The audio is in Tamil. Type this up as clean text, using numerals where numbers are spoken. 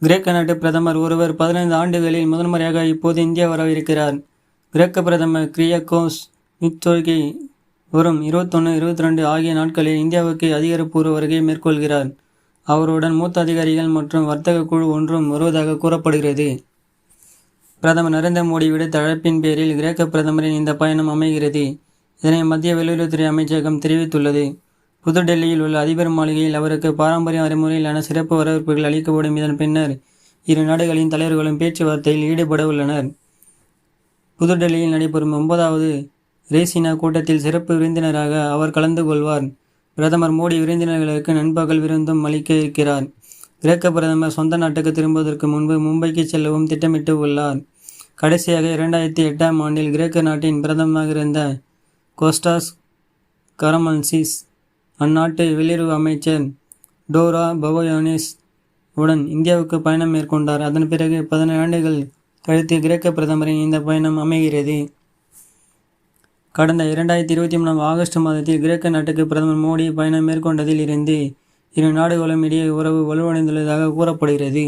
கிரேக்க நாட்டு பிரதமர் ஒருவர் 15 ஆண்டுகளில் முதன்முறையாக இப்போது இந்தியா வரவிருக்கிறார். கிரேக்க பிரதமர் கிரியகோஸ் மித்சோகி வரும் 21, 22 ஆகிய நாட்களில் இந்தியாவுக்கு அதிகாரப்பூர்வ வருகை மேற்கொள்கிறார். அவருடன் மூத்த அதிகாரிகள் மற்றும் வர்த்தக குழு ஒன்றும் வருவதாக கூறப்படுகிறது. பிரதமர் நரேந்திர மோடி விடுத்த அழைப்பின் பேரில் கிரேக்க பிரதமரின் இந்த பயணம் அமைகிறது. இதனை மத்திய வெளியுறவுத்துறை அமைச்சகம் தெரிவித்துள்ளது. புதுடெல்லியில் உள்ள அதிபர் மாளிகையில் அவருக்கு பாரம்பரிய முறையிலான சிறப்பு வரவேற்புகள் அளிக்கப்படும். இதன் பின்னர் இரு நாடுகளின் தலைவர்களும் பேச்சுவார்த்தையில் ஈடுபட உள்ளனர். புதுடெல்லியில் நடைபெறும் 9வது ரேசினா கூட்டத்தில் சிறப்பு விருந்தினராக அவர் கலந்து கொள்வார். பிரதமர் மோடி விருந்தினர்களுக்கு நண்பகல் விருந்தும் அளிக்க இருக்கிறார். கிரேக்க பிரதமர் சொந்த நாட்டுக்கு திரும்புவதற்கு முன்பு மும்பைக்கு செல்லவும் திட்டமிட்டு உள்ளார். கடைசியாக 2008ஆம் ஆண்டில் கிரேக்க நாட்டின் பிரதமராக இருந்த கோஸ்டாஸ் கரமன்சிஸ் அந்நாட்டு வெளியுறவு அமைச்சர் டோரா பவோயானிஸ் உடன் இந்தியாவுக்கு பயணம் மேற்கொண்டார். அதன் பிறகு 17 ஆண்டுகள் கழித்து கிரேக்க பிரதமரின் இந்த பயணம் அமைகிறது. கடந்த 2023 ஆகஸ்ட் மாதத்தில் கிரேக்க நாட்டுக்கு பிரதமர் மோடி பயணம் மேற்கொண்டதில் இருந்து இரு நாடுகளும் இடையே உறவு வலுவடைந்துள்ளதாக கூறப்படுகிறது.